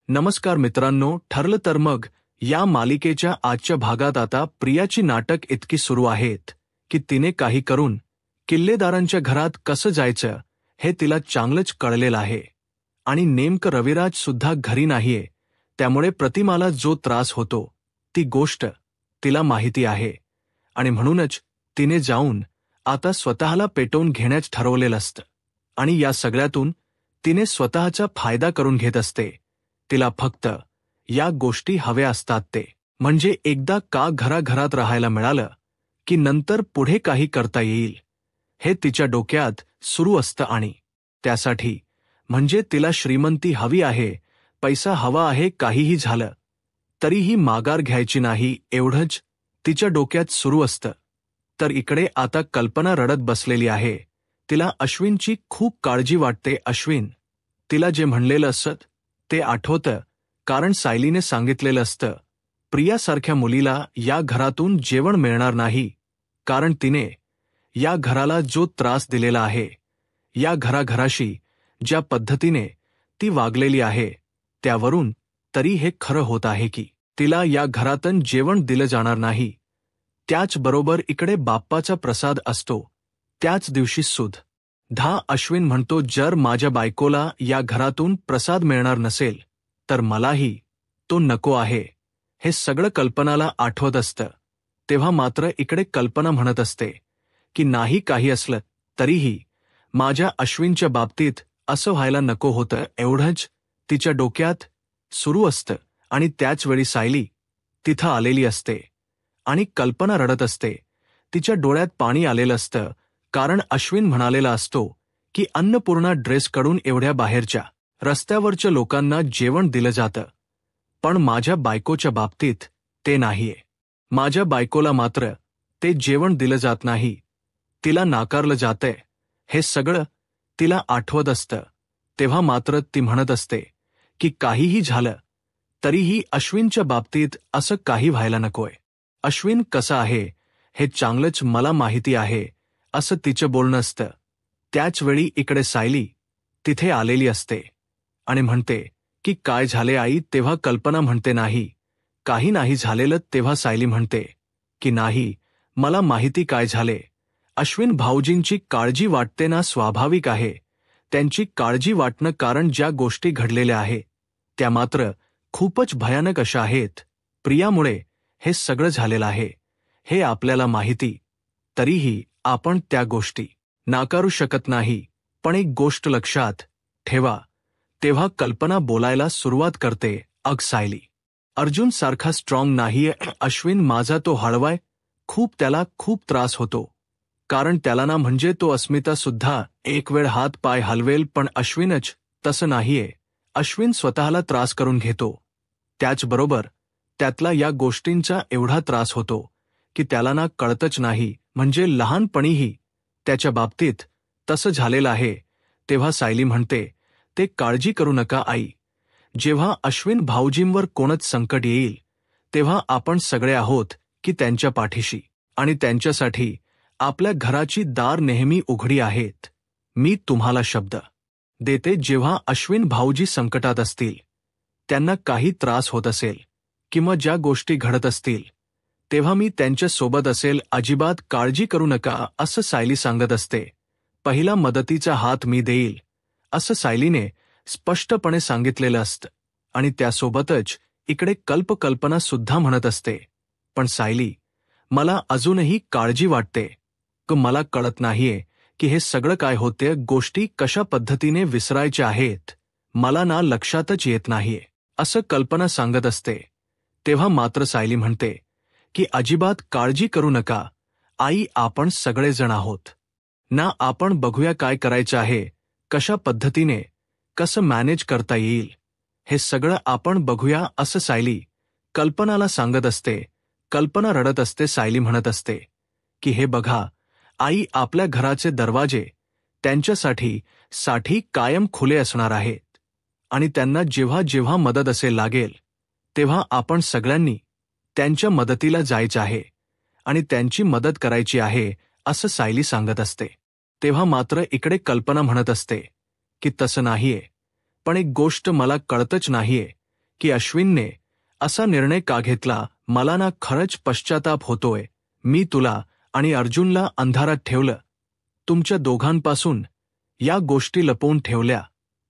नमस्कार मित्रांनो, ठरलं तर मग या मालिकेच्या आजच्या भागात आता प्रियाची नाटक इतकी सुरू आहेत की तिने काही करून किल्लेदारांच्या घरात कसं जायचं हे तिला चांगलंच कळलेलं आहे. आणि नेमकं रविराज सुद्धा घरी नाहीये, त्यामुळे प्रतिमाला जो त्रास होतो ती गोष्ट तिला माहिती आहे. आणि म्हणूनच तिने जाऊन आता स्वतःला पेटवून घेण्याचं ठरवलेलं असतं. आणि या सगळ्यातून तिने स्वतःचा फायदा करून घेत असते. तिला फक्त या गोष्टी हव्या असतात, ते म्हणजे एकदा का घराघरात राहायला मिळालं की नंतर पुढे काही करता येईल हे तिच्या डोक्यात सुरू असतं. आणि त्यासाठी म्हणजे तिला श्रीमंती हवी आहे, पैसा हवा आहे, काहीही झालं तरीही माघार घ्यायची नाही, एवढंच तिच्या डोक्यात सुरू असतं. तर इकडे आता कल्पना रडत बसलेली आहे. तिला अश्विनची खूप काळजी वाटते. अश्विन तिला जे म्हणलेलं असत ते आठवतं, कारण सायलीने सांगितलेलं असतं प्रियासारख्या मुलीला या घरातून जेवण मिळणार नाही, कारण तिने या घराला जो त्रास दिलेला आहे, या घराघराशी ज्या पद्धतीने ती वागलेली आहे, त्यावरून तरी हे खरं होत आहे की तिला या घरातून जेवण दिलं जाणार नाही. त्याचबरोबर इकडे बाप्पाचा प्रसाद असतो त्याच दिवशी सुद्धा अश्विन म्हणतो, जर माझ्या बायकोला या घरातून प्रसाद मिळणार नसेल तर मलाही तो नको आहे. हे सगळं कल्पनाला आठवत असतं. तेव्हा मात्र इकडे कल्पना म्हणत असते की नाही, काही असलं तरीही माझ्या अश्विनच्या बाबतीत असं व्हायला नको होतं, एवढंच तिच्या डोक्यात सुरू असतं. आणि त्याचवेळी सायली तिथं आलेली असते आणि कल्पना रडत असते. तिच्या डोळ्यात पाणी आलेलं असतं, कारण अश्विन म्हणालेला असतो की अन्नपूर्णा ड्रेसकडून एवढ्या बाहेरच्या रस्त्यावरच्या लोकांना जेवण दिलं जातं, पण माझ्या बायकोच्या बाबतीत ते नाहीये. माझ्या बायकोला मात्र ते जेवण दिलं जात नाही, तिला नाकारलं जातंय. हे सगळं तिला आठवत असतं. तेव्हा मात्र ती म्हणत असते की काहीही झालं तरीही अश्विनच्या बाबतीत असं काही व्हायला नकोय. अश्विन कसा आहे हे चांगलंच मला माहिती आहे, असं तिचं बोलणं असतं. त्याचवेळी इकडे सायली तिथे आलेली असते आणि म्हणते की काय झाले आई. तेव्हा कल्पना म्हणते नाही, काही नाही झालेलं. तेव्हा सायली म्हणते की नाही, मला माहिती काय झाले. अश्विन भाऊजींची काळजी वाटते ना, स्वाभाविक आहे त्यांची काळजी वाटणं, कारण ज्या गोष्टी घडलेल्या आहे त्या मात्र खूपच भयानक अशा आहेत. प्रियामुळे हे सगळं झालेलं आहे हे आपल्याला माहिती, तरीही आपण त्या गोष्टी नाकारू शकत नाही. पण एक गोष्ट लक्षात ठेवा. तेव्हा कल्पना बोलायला सुरुवात करते, अग सायली, अर्जुन सारखा स्ट्रॉंग नाहीये. अश्विन माझा तो हळवाय, त्याला खूप त्रास होतो, कारण त्याला ना म्हणजे तो अस्मिता सुद्धा एक वेळ हात पाय हलवेल, पण अश्विनच तसं नाहीये. अश्विन स्वतःला त्रास करून घेतो, त्याचबरोबर त्यातला या गोष्टींचा एवढा त्रास होतो की त्याला ना कळतच नाही. म्हणजे लहानपणीही त्याच्या बाबतीत तसं झालेलं आहे. तेव्हा सायली म्हणते, ते काळजी करू नका आई, जेव्हा अश्विन भाऊजींवर कोणच संकट येईल तेव्हा आपण सगळे आहोत की त्यांच्या पाठीशी, आणि त्यांच्यासाठी आपल्या घराची दार नेहमी उघडी आहेत. मी तुम्हाला शब्द देते, जेव्हा अश्विन भाऊजी संकटात असतील, त्यांना काही त्रास होत असेल किंवा ज्या गोष्टी घडत असतील, तेव्हा मी त्यांच्या सोबत असेल, अजिबात काळजी करू नका, असं सायली सांगत असते. पहिला मदतीचा हात मी देईल, असं सायलीने स्पष्टपणे सांगितलेलं असतं. आणि त्यासोबतच इकडे कल्पना सुद्धा म्हणत असते, पण सायली, मला अजूनही काळजी वाटते, मला कळत नाहीये की हे सगळं काय होते, गोष्टी कशा पद्धतीने विसरायच्या आहेत, मला ना लक्षातच येत नाहीये, असं कल्पना सांगत असते. तेव्हा मात्र सायली म्हणते की अजिबात काळजी करू नका आई, आपण सगळेजण आहोत ना, आपण बघूया काय करायचं आहे, कशा पद्धतीने कसं मॅनेज करता येईल, हे सगळं आपण बघूया, असं सायली कल्पनाला सांगत असते. कल्पना रडत असते. सायली म्हणत असते की हे बघा आई, आपल्या घराचे दरवाजे त्यांच्यासाठी कायम खुले असणार आहेत, आणि त्यांना जेव्हा जेव्हा मदत असेल लागेल तेव्हा आपण सगळ्यांनी त्यांच्या मदतीला जायचं आहे आणि त्यांची मदत करायची आहे, असं सायली सांगत असते. तेव्हा मात्र इकडे कल्पना म्हणत असते की तसं नाहीये, पण एक गोष्ट मला कळतच नाहीये की अश्विनने असा निर्णय का घेतला. मला ना खरंच पश्चाताप होतोय. मी तुला आणि अर्जुनला अंधारात ठेवलं, तुमच्या दोघांपासून या गोष्टी लपवून ठेवल्या.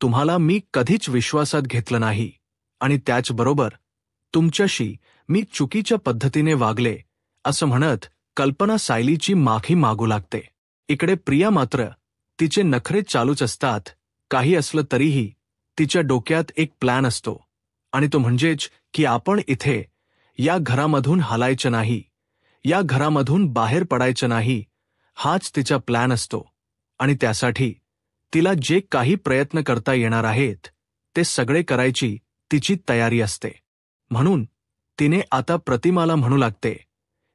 तुम्हाला मी कधीच विश्वासात घेतलं नाही आणि त्याचबरोबर तुमच्याशी मी चुकीच्या पद्धतीने वागले असं म्हणत कल्पना सायलीची माफी मागू लागते. इकडे प्रिया मात्र तिचे नखरे चालूच असतात. काही असलं तरीही तिच्या डोक्यात एक प्लॅन असतो आणि तो म्हणजेच की आपण इथे या घरामधून हलायचं नाही, या घरामधून बाहेर पडायचं नाही. हाच तिचा प्लॅन असतो आणि त्यासाठी तिला जे काही प्रयत्न करता येणार आहेत ते सगळे करायची तिची तयारी असते. म्हणून तिने आता प्रतिमाला म्हणू लागते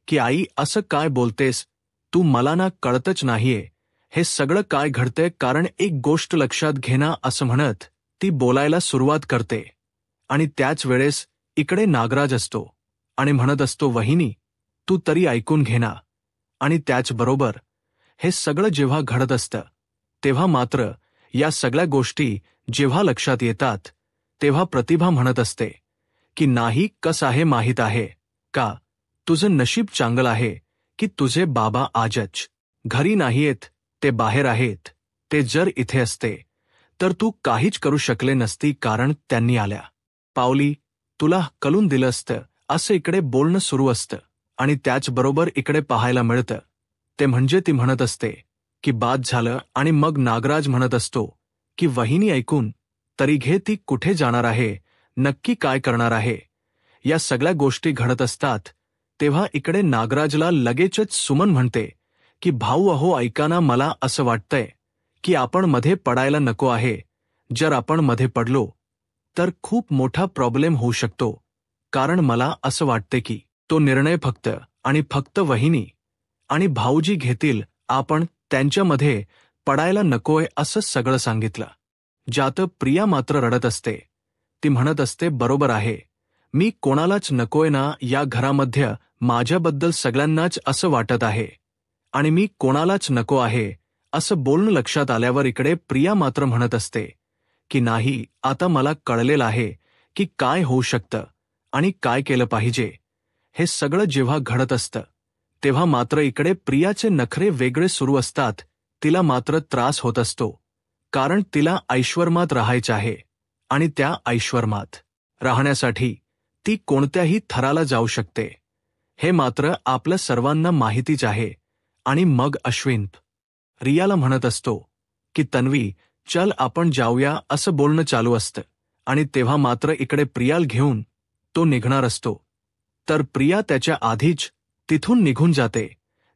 की आई असं काय बोलतेस तू, मला ना कळतच नाहीये हे सगळं काय घडतंय. कारण एक गोष्ट लक्षात घेना असं म्हणत ती बोलायला सुरुवात करते आणि त्याच वेळेस इकडे नागराज असतो आणि म्हणत असतो वहिनी तू तरी ऐकून घेना. आणि त्याचबरोबर हे सगळं जेव्हा घडत असतं तेव्हा मात्र या सगळ्या गोष्टी जेव्हा लक्षात येतात तेव्हा प्रतिभा म्हणत असते की नाही कसं आहे माहीत आहे का, तुझं नशीब चांगलं आहे की तुझे बाबा आजच घरी नाहीयेत, ते बाहेर आहेत. ते जर इथे असते तर तू काहीच करू शकले नसती कारण त्यांनी आल्या पावली तुला कळून दिलं असतं. असं इकडे बोलणं सुरू असतं आणि त्याचबरोबर इकडे पाहायला मिळतं ते म्हणजे ती म्हणत असते की बाद झालं. आणि मग नागराज म्हणत असतो की वहिनी ऐकून तरी घे, ती कुठे जाणार आहे, नक्की काय करणार आहे. या सगळ्या गोष्टी घडत असतात तेव्हा इकडे नागराजला लगेचच सुमन म्हणते की भाऊ अहो ऐका ना, मला असं वाटतंय की आपण मध्ये पडायला नको आहे. जर आपण मध्ये पडलो तर खूप मोठा प्रॉब्लेम होऊ शकतो. कारण मला असं वाटते की तो निर्णय फक्त आणि फक्त वहिनी आणि भाऊजी घेतील, आपण त्यांच्यामध्ये पडायला नकोय असं सगळं सांगितलं. ज्यात प्रिया मात्र रडत असते. ती म्हणत असते बरोबर आहे, मी कोणालाच नकोय ना या घरामध्ये, माझ्याबद्दल सगळ्यांनाच असं वाटत आहे आणि मी कोणालाच नको आहे असं बोलणं लक्षात आल्यावर इकडे प्रिया मात्र म्हणत असते की नाही आता मला कळलेलं आहे की काय होऊ शकतं आणि काय केलं पाहिजे. हे सगळं जेव्हा घडत असतं तेव्हा मात्र इकडे प्रियाचे नखरे वेगळे सुरू असतात. तिला मात्र त्रास होत असतो कारण तिला ऐश्वर्मात राहायचं आहे आणि त्या ऐश्वर्मात राहण्यासाठी ती कोणत्याही थराला जाऊ शकते. हे मात्र आपल्या सर्वांना माहितीच आहे. आणि मग अश्विन रियाला म्हणत असतो की तन्वी चल आपण जाऊया असं बोलणं चालू असतं आणि तेव्हा मात्र इकडे प्रियाला घेऊन तो निघणार असतो. तर प्रिया त्याच्या आधीच तिथून निघून जाते.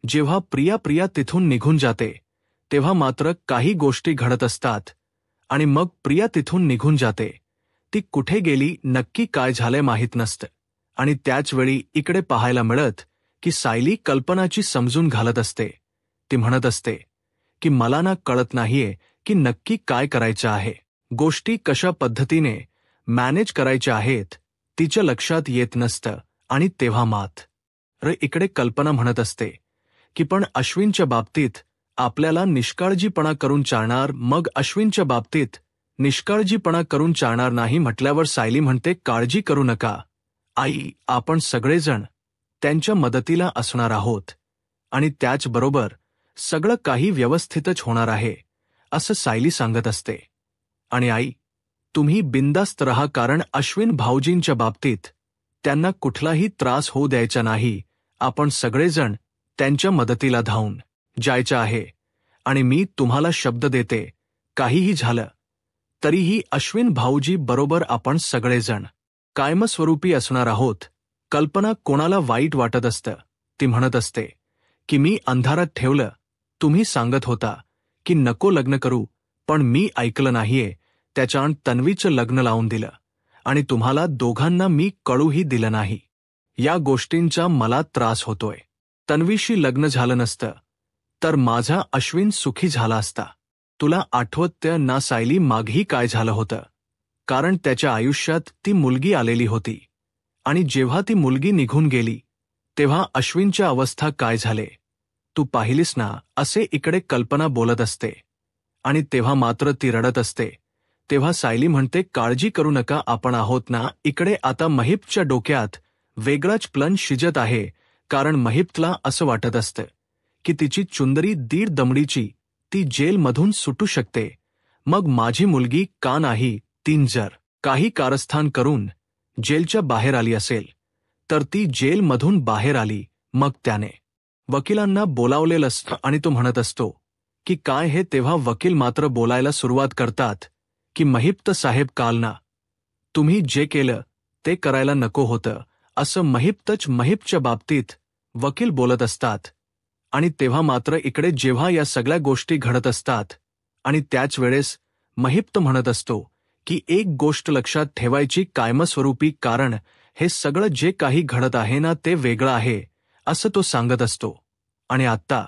जेव्हा प्रिया तिथून निघून जाते तेव्हा मात्र काही गोष्टी घडत असतात आणि मग प्रिया तिथून निघून जाते. ती कुठे गेली नक्की काय झालंय माहीत नसतं आणि त्याचवेळी इकडे पाहायला मिळत की सायली कल्पनाची समजून घालत असते. ती म्हणत असते की मला ना कळत नाहीये की नक्की काय करायचं आहे, गोष्टी कशा पद्धतीने मॅनेज करायच्या आहेत तिच्या लक्षात येत नसतं. आणि तेव्हा मात्र इकडे कल्पना म्हणत असते की पण अश्विनच्या बाबतीत आपल्याला निष्काळजीपणा करून चालणार. मग अश्विनच्या बाबतीत निष्काळजीपणा करून चालणार नाही म्हटल्यावर सायली म्हणते काळजी करू नका आई, आपण सगळेजण त्यांच्या मदतीला असणार आहोत आणि त्याचबरोबर सगळं काही व्यवस्थितच होणार आहे असं सायली सांगत असते. आणि आई तुम्ही बिंदास्त रहा कारण अश्विन भाऊजींच्या बाबतीत त्यांना कुठलाही त्रास होऊ द्यायचा नाही. आपण सगळेजण त्यांच्या मदतीला धावून जायचं आहे आणि मी तुम्हाला शब्द देते काहीही झालं तरीही अश्विन भाऊजी बरोबर आपण सगळेजण कायमस्वरूपी असणार आहोत. कल्पना कोणाला वाईट वाटत असतं. ती म्हणत असते की मी अंधारात ठेवलं, तुम्ही सांगत होता की नको लग्न करू पण मी ऐकलं नाहीये, त्याच्यानं तन्वीचं लग्न लावून दिलं आणि तुम्हाला दोघांना मी कळूही दिलं नाही. या गोष्टींचा मला त्रास होतोय. तन्वीशी लग्न झालं नसतं तर माझा अश्विन सुखी झाला असता. तुला आठवतं ना सायली मागही काय झालं होतं, कारण त्याच्या आयुष्यात ती मुलगी आलेली होती आणि जेव्हा ती मुलगी निघून गेली तेव्हा अश्विनच्या अवस्था काय झाले तू पाहिलीस ना, असे इकडे कल्पना बोलत असते आणि तेव्हा मात्र ती रडत असते. तेव्हा सायली म्हणते, काळजी करू नका, आपण आहोत ना. इकडे आता महिपच्या डोक्यात वेगळाच प्लन शिजत आहे, कारण महिपला असं वाटत असतं की तिची चुंदरी 1.5 दमडीची ती जेलमधून सुटू शकते. मग माझी मुलगी का नाही? तीन जर काही कारस्थान करून जेलच्या बाहेर आली असेल तर ती जेलमधून बाहेर आली, मग त्याने वकिलांना बोलावलेलं असतं आणि तो म्हणत असतो की काय हे. तेव्हा वकील मात्र बोलायला सुरुवात करतात की महिप्त साहेब, काल ना तुम्ही जे केलं ते करायला नको होतं, असं महिपच्या बाबतीत वकील बोलत असतात. आणि तेव्हा मात्र इकडे जेव्हा या सगळ्या गोष्टी घडत असतात आणि त्याच वेळेस महिप्त म्हणत असतो की एक गोष्ट लक्षात ठेवायची कायमस्वरूपी, कारण हे सगळं जे काही घडत आहे ना ते वेगळं आहे, असं तो सांगत असतो. आणि आत्ता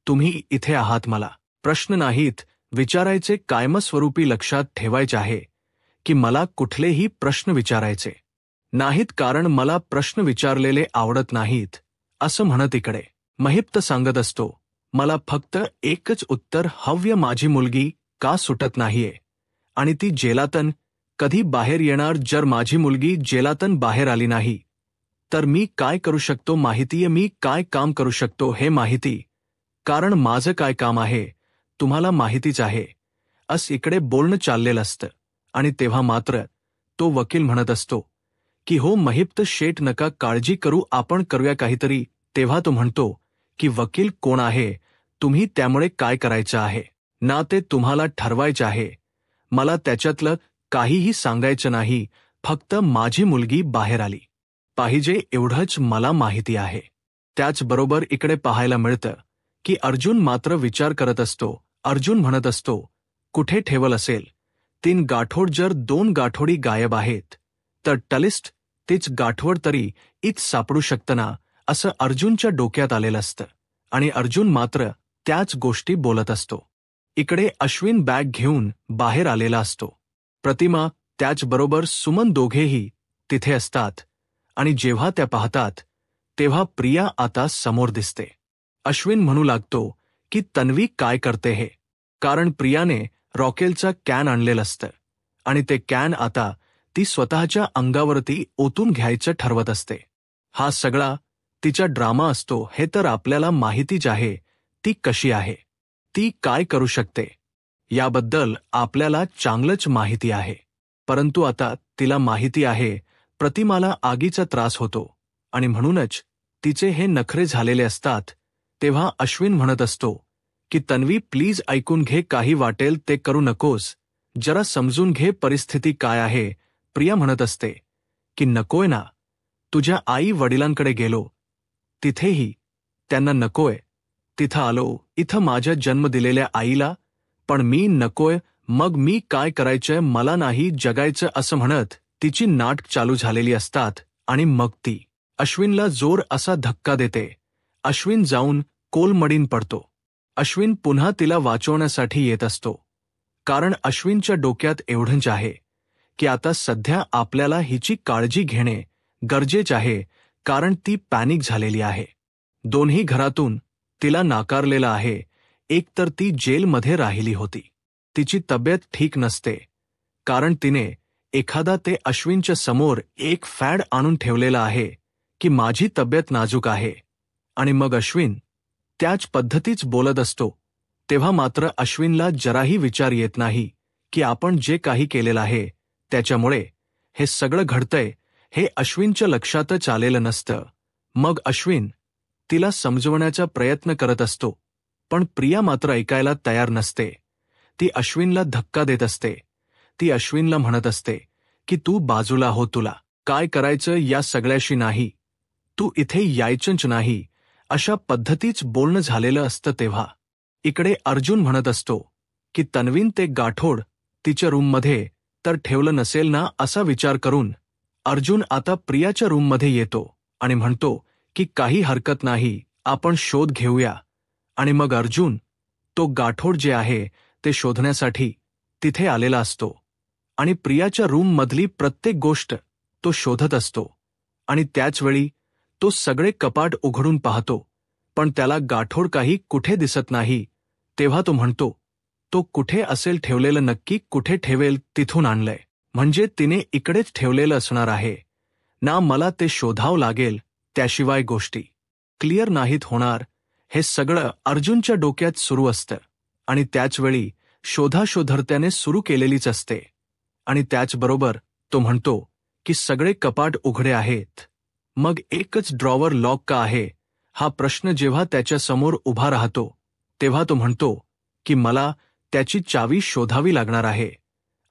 तुम्ही इथे आहात, मला प्रश्न नाहीत विचारायचे, कायमस्वरूपी लक्षात ठेवायचे आहे की मला कुठलेही प्रश्न विचारायचे नाहीत, कारण मला प्रश्न विचारलेले आवडत नाहीत, असं म्हणत इकडे महिप्त सांगत असतो, मला फक्त एकच उत्तर हव्य, माझी मुलगी का सुटत नाहीये आणि ती जेलातून कधी बाहेर येणार? जर माझी मुलगी जेलातून बाहेर आली नाही तर मी काय करू शकतो माहितीये, मी काय काम करू शकतो हे माहिती, कारण माझं काय काम आहे तुम्हाला माहितीच आहे. असं इकडे बोलणं चाललेलं असतं. आणि तेव्हा मात्र तो वकील म्हणत असतो की हो महिप्त शेठ, नका काळजी करू, आपण करूया काहीतरी. तेव्हा तो म्हणतो की वकील कोण आहे तुम्ही, त्यामुळे काय करायचं आहे ना ते तुम्हाला ठरवायचं आहे, मला त्याच्यातलं काहीही सांगायचं नाही, फक्त माझी मुलगी बाहेर आली पाहिजे एवढंच मला माहिती आहे. त्याचबरोबर इकडे पाहायला मिळतं की अर्जुन मात्र विचार करत असतो. अर्जुन म्हणत असतो, कुठे ठेवल असेल 3 गाठोड, जर 2 गाठोडी गायब आहेत तर टलिस्ट तीच गाठवड तरी इत सापडू शकतं ना, असं अर्जुनच्या डोक्यात आलेलं असतं. आणि अर्जुन मात्र त्याच गोष्टी बोलत असतो. इकडे अश्विन बॅग घेऊन बाहेर आलेला असतो. प्रतिमा त्याचबरोबर सुमन दोघेही तिथे असतात आणि जेव्हा त्या पाहतात तेव्हा प्रिया आता समोर दिसते. अश्विन म्हणू लागतो की तन्वी काय करते हे, कारण प्रियाने रॉकेलचा कॅन आणलेलं असतं आणि ते कॅन आता ती स्वतःच्या अंगावरती ओतून घ्यायचं ठरवत असते. हा सगळा तिचा ड्रामा असतो हे तर आपल्याला माहितीच आहे. ती कशी आहे, ती काय करू शकते याबद्दल आपल्याला चांगलंच माहिती आहे. परंतु आता तिला माहिती आहे प्रतिमाला आगीचा त्रास होतो आणि म्हणूनच तिचे हे नखरे झालेले असतात. तेव्हा अश्विन म्हणत असतो की तन्वी प्लीज ऐकून घे, काही वाटेल ते करू नकोस, जरा समजून घे परिस्थिती काय आहे. प्रिया म्हणत असते की नकोय ना, तुझ्या आई वडिलांकडे गेलो तिथेही त्यांना नकोय, तिथं आलो इथं माझ्या जन्म दिलेल्या आईला पण मी नकोय, मग मी काय करायचंय, मला नाही जगायचं, असं म्हणत तिची नाटक चालू झालेली असतात. आणि मग ती अश्विनला जोर असा धक्का देते. अश्विन जाऊन कोलमडीन पडतो. अश्विन पुन्हा तिला वाचवण्यासाठी येत असतो, कारण अश्विनच्या डोक्यात एवढंच आहे की आता सध्या आपल्याला हिची काळजी घेणे गरजेचे आहे, कारण ती पॅनिक झालेली आहे. दोन्ही घरातून तिला नाकारलेलं आहे. एक तर ती जेलमध्ये राहिली होती, तिची तब्येत ठीक नसते, कारण तिने एखादा ते अश्विनच्या समोर एक फॅड आणून ठेवलेला आहे की माझी तब्येत नाजूक आहे. आणि मग अश्विन त्याच पद्धतीच बोलत असतो. तेव्हा मात्र अश्विनला जराही विचार येत नाही की आपण जे काही केलेलं आहे त्याच्यामुळे हे सगळं घडतंय, हे अश्विनच्या लक्षातच आलेलं नसतं. मग अश्विन तिला समजवण्याचा प्रयत्न करत असतो, पण प्रिया मात्र ऐकायला तयार नसते. ती अश्विनला धक्का देत असते. ती अश्विनला म्हणत असते की तू बाजूला हो, तुला काय करायचं या सगळ्याशी नाही, तू इथे यायचंच नाही, अशा पद्धतीच बोलणं झालेलं असतं. तेव्हा इकडे अर्जुन म्हणत असतो की तन्वीन ते गाठोड तिच्या रूममध्ये तर ठेवलं नसेल ना, असा विचार करून अर्जुन आता प्रियाच्या रूममध्ये येतो आणि म्हणतो की काही हरकत नाही, आपण शोध घेऊया. आणि मग अर्जुन तो गाठोड जे आहे ते शोधण्यासाठी तिथे आलेला असतो आणि प्रियाच्या रूममधली प्रत्येक गोष्ट तो शोधत असतो. आणि त्याचवेळी तो सगळे कपाट उघडून पाहतो, पण त्याला गाठोड काही कुठे दिसत नाही. तेव्हा तो म्हणतो तो कुठे असेल ठेवलेलं, नक्की कुठे ठेवेल तिथून आणलंय. म्हणजे तिने इकडेच ठेवलेलं असणार आहे ना. मला ते शोधावं लागेल, त्याशिवाय गोष्टी क्लिअर नाहीत होणार. हे सगळं अर्जुनच्या डोक्यात सुरू असतं आणि त्याचवेळी शोधाशोध त्याने सुरू केलेलीच असते. आणि त्याचबरोबर तो म्हणतो की सगळे कपाट उघडे आहेत. मग एकच ड्रॉवर लॉक का आहे, हा प्रश्न जेव्हा त्याच्या समोर उभा राहतो तेव्हा तो म्हणतो की मला त्याची चावी शोधावी लागणार आहे.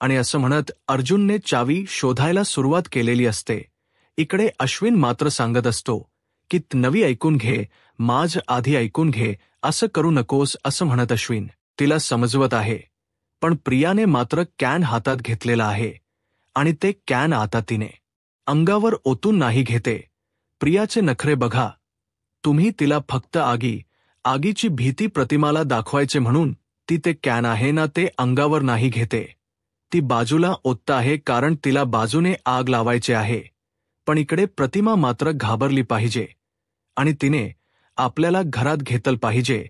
आणि असं म्हणत अर्जुनने चावी शोधायला सुरुवात केलेली असते. इकडे अश्विन मात्र सांगत असतो की नवी ऐकून घे, माझ आधी ऐकून घे, असं करू नकोस असं म्हणत अश्विन तिला समजवत आहे. पण प्रियाने मात्र कॅन हातात घेतलेला आहे आणि ते कॅन आता तिने अंगावर ओतून नाही घेते. प्रियाचे नखरे बघा तुम्ही. तिला फक्त आगीची भीती प्रतिमाला दाखवायचे म्हणून ती ते कॅन आहे ना ते अंगावर नाही घेते. ती बाजूला ओतत आहे कारण तिला बाजूने आग लावायचे आहे. पण इकडे प्रतिमा मात्र घाबरली पाहिजे आणि तिने आपल्याला घरात घेतलं पाहिजे,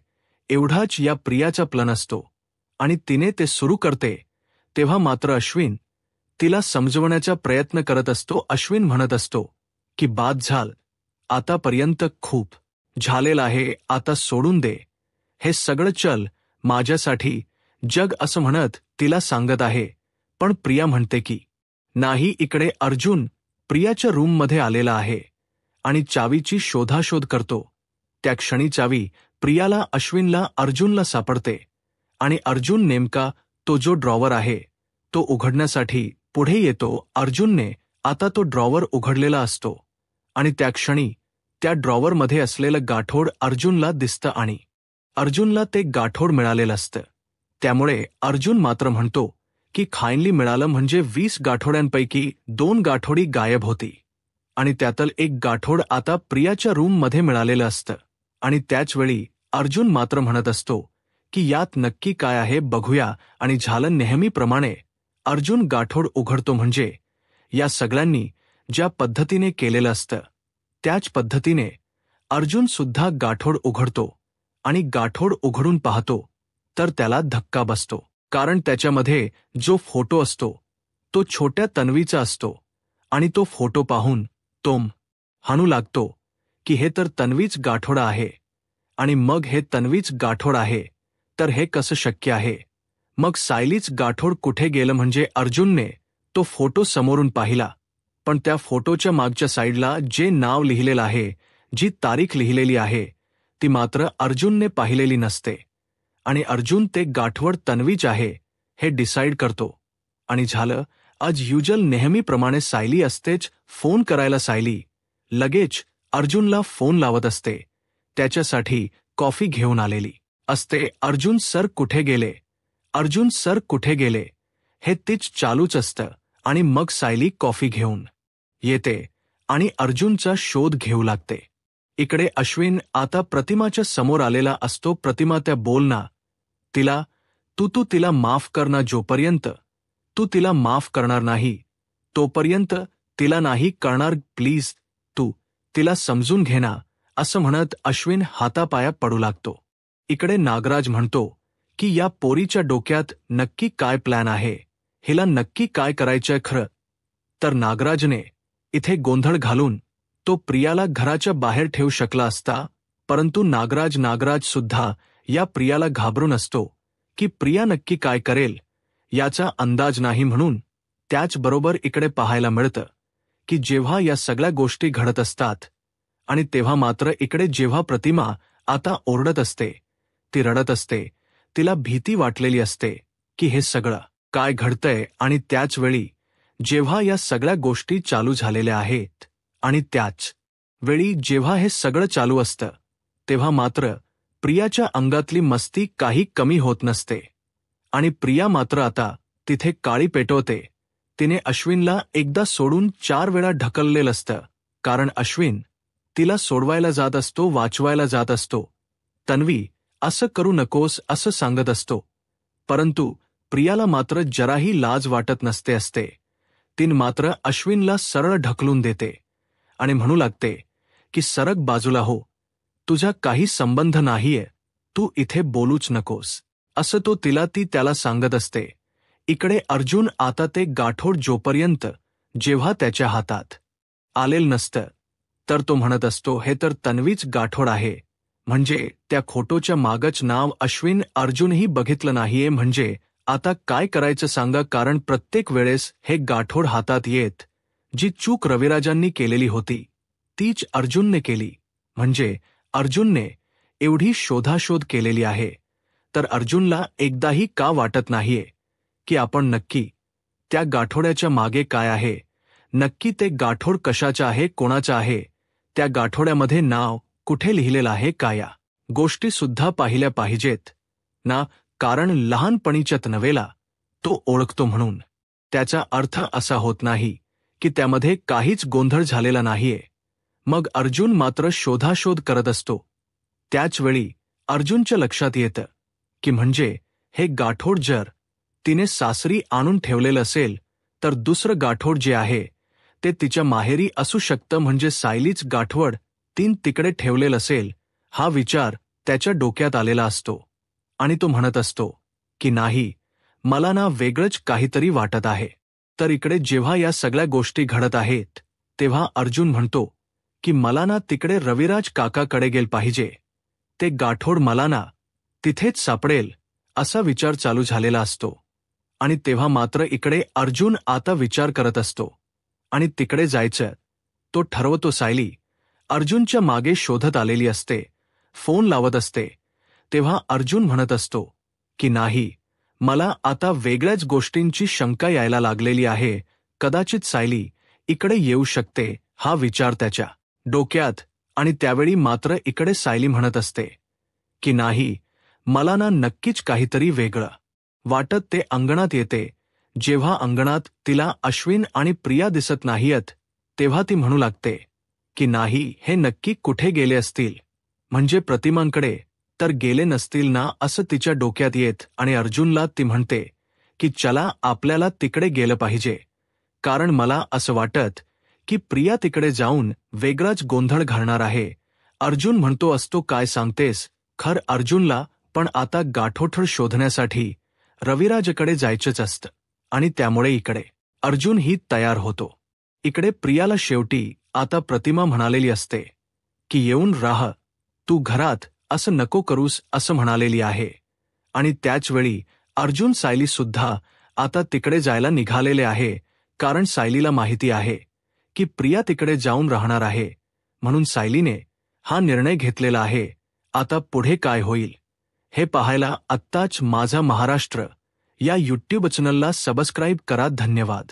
एवढाच या प्रियाचा प्लन असतो. आणि तिने ते सुरू करते तेव्हा मात्र अश्विन तिला समजवण्याचा प्रयत्न करत असतो. अश्विन म्हणत असतो की बाद झाल, आतापर्यंत खूप झालेलं आहे, आता सोडून दे हे सगळं, चल माझ्यासाठी जग, असं म्हणत तिला सांगत आहे. पण प्रिया म्हणते की नाही. इकडे अर्जुन प्रियाच्या रूममध्ये आलेला आहे आणि चावीची शोधाशोध करतो. त्या क्षणी चावी प्रियाला, अश्विनला, अर्जुनला सापडते आणि अर्जुन नेमका तो जो ड्रॉवर आहे तो उघडण्यासाठी पुढे येतो. अर्जुनने आता तो ड्रॉवर उघडलेला असतो आणि त्या क्षणी त्या ड्रॉवरमध्ये असलेलं गाठोड अर्जुनला दिसतं आणि अर्जुनला ते गाठोड मिळालेलं असतं. त्यामुळे अर्जुन मात्र म्हणतो की खायनली मिळालं, म्हणजे 20 गाठोड्यांपैकी 2 गाठोडी गायब होती आणि त्यातलं एक गाठोड आता प्रियाच्या रूममध्ये मिळालेलं असतं. आणि त्याचवेळी अर्जुन मात्र म्हणत असतो की यात नक्की काय आहे बघूया. आणि झालं नेहमीप्रमाणे अर्जुन गाठोड उघडतो. म्हणजे या सगळ्यांनी ज्या पद्धतीने केलेलं असतं त्याच पद्धतीने अर्जुन सुद्धा गाठोड उघडतो आणि गाठोड उघडून पाहतो तर त्याला धक्का बसतो. कारण त्याच्यामध्ये जो फोटो असतो तो छोट्या तन्वीचा असतो आणि तो फोटो पाहून तो हाणू लागतो की हे तर तन्वीच गाठोडा आहे. आणि मग हे तन्वीच गाठोड आहे तर हे कसं शक्य आहे. मग सायलीच गाठोड कुठे गेलं. म्हणजे अर्जुनने तो फोटो समोरून पाहिला, पण त्या फोटोच्या मागच्या साईडला जे नाव लिहिलेलं आहे, जी तारीख लिहिलेली आहे, ती मात्र अर्जुनने पाहिलेली नसते. आणि अर्जुन ते गाठवड तन्वीच आहे हे डिसाईड करतो. आणि झालं आज युजल नेहमीप्रमाणे सायली असतेच फोन करायला. सायली लगेच अर्जुनला फोन लावत असते, त्याच्यासाठी कॉफी घेऊन आलेली असते. अर्जुन सर कुठे गेले, अर्जुन सर कुठे गेले, हे तीच चालूच असतं. आणि मग सायली कॉफी घेऊन येते आणि अर्जुनचा शोध घेऊ लागते. इकडे अश्विन आता प्रतिमाच्या समोर आलेला असतो. प्रतिमा त्या बोलना तिला, तू तिला माफ करना, जोपर्यंत तू तिला माफ करणार नाही तोपर्यंत तिला नाही कळणार, प्लीज तू तिला समजून घे ना, असं म्हणत अश्विन हातापाया पडू लागतो. इकडे नागराज म्हणतो की या पोरीच्या डोक्यात नक्की काय प्लॅन आहे, हिला नक्की काय करायचंय खरं. तर नागराजने इथे गोंधळ घालून तो प्रियाला घराच्या बाहेर ठेवू शकला असता, परंतु नागराज सुद्धा या प्रियाला घाबरून असतो की प्रिया नक्की काय करेल याचा अंदाज नाही. म्हणून त्याचबरोबर इकडे पाहायला मिळतं की जेव्हा या सगळ्या गोष्टी घडत असतात आणि तेव्हा मात्र इकडे जेव्हा प्रतिमा आता ओरडत असते, ती रडत असते, तिला भीती वाटलेली असते की हे सगळं काय घडतंय. आणि त्याचवेळी जेव्हा या सगळ्या गोष्टी चालू झालेल्या आहेत आणि त्याच वेळी जेव्हा हे सगळं चालू असतं तेव्हा मात्र प्रियाच्या अंगातली मस्ती काही कमी होत नसते. आणि प्रिया मात्र आता तिथे काळी पेटवते. तिने अश्विनला एकदा सोडून 4 वेळा ढकललेलं असतं, कारण अश्विन तिला सोडवायला जात असतो, वाचवायला जात असतो. तन्वी असं करू नकोस असं सांगत असतो, परंतु प्रियाला मात्र जराही लाज वाटत नसते असते. तीन मात्र अश्विनला सरळ ढकलून देते आणि म्हणू लागते की सरक बाजूला हो, तुझा काही संबंध नाहीये, तू इथे बोलूच नकोस, असं तो तिला ती त्याला सांगत असते. इकडे अर्जुन आता ते गाठोड जोपर्यंत जेव्हा त्याच्या हातात आलेलं नसतं तर तो म्हणत असतो, हे तर तन्वीच गाठोड आहे. म्हणजे त्या फोटोच्या मागच नाव अश्विन अर्जुनही बघितलं नाहीये. म्हणजे आता काय करायचं सांगा, कारण प्रत्येक वेळेस हे गाठोड हातात येत. जी चूक रविराजांनी केलेली होती तीच अर्जुनने केली. म्हणजे अर्जुनने एवढी शोधाशोध केलेली आहे तर अर्जुनला एकदाही का वाटत नाहीये की आपण नक्की त्या गाठोड्याच्या मागे काय आहे, नक्की ते गाठोड कशाचं आहे, कोणाचं आहे, त्या गाठोड्यामध्ये नाव कुठे लिहिलेलं आहे का, या गोष्टी सुद्धा पाहिल्या पाहिजेत ना. कारण लहानपणीच्यात नवेला तो ओळखतो म्हणून त्याचा अर्थ असा होत नाही की त्यामध्ये काहीच गोंधळ झालेला नाहीये. मग अर्जुन मात्र शोधाशोध करत असतो. त्याचवेळी अर्जुनच्या लक्षात येतं की म्हणजे हे गाठोड जर तिने सासरी आणून ठेवलेलं असेल तर दुसरं गाठोड जे आहे ते तिच्या माहेरी असू शकतं. म्हणजे सायलीच गाठवड तीन तिकडे ठेवलेलं असेल हा विचार त्याच्या डोक्यात आलेला असतो आणि तो म्हणत असतो की नाही, मला ना वेगळंच काहीतरी वाटत आहे. तर इकडे जेव्हा या सगळ्या गोष्टी घडत आहेत तेव्हा अर्जुन म्हणतो की मला ना तिकडे रविराज काकाकडे गेल पाहिजे, ते गाठोड मला ना तिथेच सापडेल असा विचार चालू झालेला असतो. आणि तेव्हा मात्र इकडे अर्जुन आता विचार करत असतो आणि तिकडे जायचं तो ठरवतो. सायली अर्जुनच्या मागे शोधत आलेली असते, फोन लावत असते. तेव्हा अर्जुन म्हणत असतो की नाही, मला आता वेगळ्याच गोष्टींची शंका यायला लागलेली आहे. कदाचित सायली इकडे येऊ शकते हा विचार त्याच्या डोक्यात. आणि त्यावेळी मात्र इकडे सायली म्हणत असते की नाही, मला ना नक्कीच काहीतरी वेगळं वाटत. ते अंगणात येते. जेव्हा अंगणात तिला अश्विन आणि प्रिया दिसत नाहीयत तेव्हा ती म्हणू लागते की नाही, हे नक्की कुठे गेले असतील. म्हणजे प्रतिमांकडे तर गेले नसतील ना असं तिच्या डोक्यात येत. आणि अर्जुनला ती म्हणते की चला आपल्याला तिकडे गेलं पाहिजे, कारण मला असं वाटत की प्रिया तिकडे जाऊन वेगळाच गोंधळ घालणार आहे. अर्जुन म्हणतो असतो, काय सांगतेस. खर अर्जुनला पण आता गाठोड शोधण्यासाठी रविराजकडे जायचंच असतं आणि त्यामुळे इकडे अर्जुन ही तयार होतो. इकडे प्रियाला शेवटी आता प्रतिमा म्हणालेली असते की येऊन राह तू घरात, असं नको करूस असं म्हणालेली आहे. आणि त्याचवेळी अर्जुन सायली सुद्धा आता तिकडे जायला निघालेले आहे, कारण सायलीला माहिती आहे की प्रिया तिकडे जाऊन राहणार आहे. म्हणून सायलीने हा निर्णय घेतलेला आहे. आता पुढे काय होईल हे पाहायला आत्ताच माझा महाराष्ट्र या यूट्यूब चॅनलला सबस्क्राईब करा. धन्यवाद.